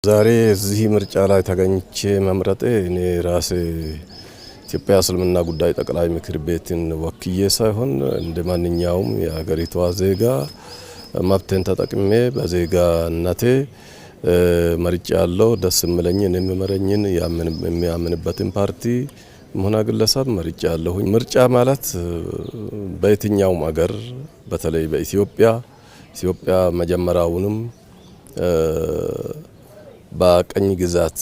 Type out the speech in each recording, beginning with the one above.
ዛሬ እዚህ ምርጫ ላይ ተገኝቼ መምረጤ እኔ ራሴ ኢትዮጵያ እስልምና ጉዳይ ጠቅላይ ምክር ቤትን ወክዬ ሳይሆን እንደማንኛውም የሀገሪቷ ዜጋ መብቴን ተጠቅሜ በዜጋነቴ መርጫ ያለው ደስ የሚለኝን የሚመረኝን የሚያምንበትን ፓርቲ መሆን ግለሰብ መርጫ ያለሁኝ። ምርጫ ማለት በየትኛውም አገር በተለይ በኢትዮጵያ መጀመሪያውንም በቀኝ ግዛት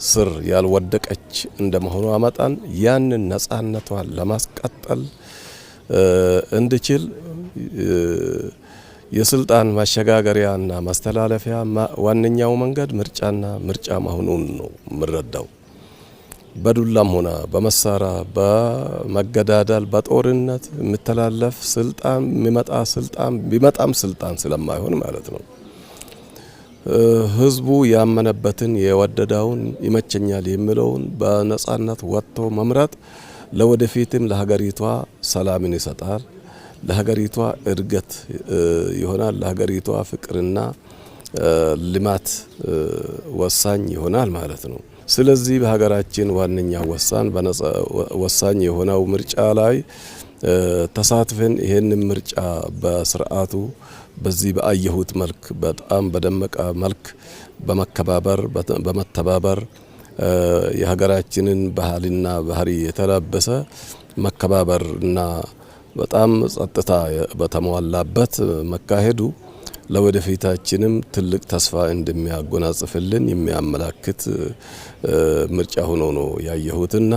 ስር ያልወደቀች እንደመሆኑ አመጣን ያንን ነጻነቷን ለማስቀጠል እንድችል የስልጣን ማሸጋገሪያና ማስተላለፊያ ዋነኛው መንገድ ምርጫ መሆኑን ነው ምረዳው። በዱላም ሆነ በመሳሪያ በመገዳደል በጦርነት የሚተላለፍ ስልጣን ቢመጣም ስልጣን ስለማይሆን ማለት ነው። ህዝቡ ያመነበትን የወደዳውን ይመቸኛል የሚለውን በነጻነት ወጥቶ መምረጥ ለወደፊትም ለሀገሪቷ ሰላምን ይሰጣል፣ ለሀገሪቷ እድገት ይሆናል፣ ለሀገሪቷ ፍቅርና ልማት ወሳኝ ይሆናል ማለት ነው። ስለዚህ በሀገራችን ዋነኛው ወሳኝ የሆነው ምርጫ ላይ ተሳትፈን ይሄንን ምርጫ በስርዓቱ በዚህ በአየሁት መልክ በጣም በደመቀ መልክ በመከባበር በመተባበር የሀገራችንን ባህልና ባህሪ የተላበሰ መከባበርና በጣም ጸጥታ በተሟላበት መካሄዱ ለወደፊታችንም ትልቅ ተስፋ እንደሚያጎናጽፍልን የሚያመላክት ምርጫ ሆኖ ነው ያየሁትና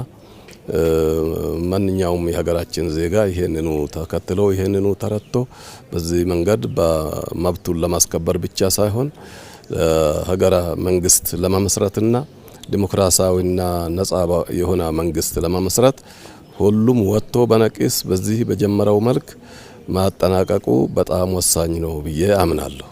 ማንኛውም የሀገራችን ዜጋ ይሄንኑ ተከትሎ ይሄንኑ ተረድቶ በዚህ መንገድ በመብቱን ለማስከበር ብቻ ሳይሆን ሀገራ መንግስት ለመመስረትና ዲሞክራሲያዊና ነጻ የሆነ መንግስት ለመመስረት ሁሉም ወጥቶ በነቂስ በዚህ በጀመረው መልክ ማጠናቀቁ በጣም ወሳኝ ነው ብዬ አምናለሁ።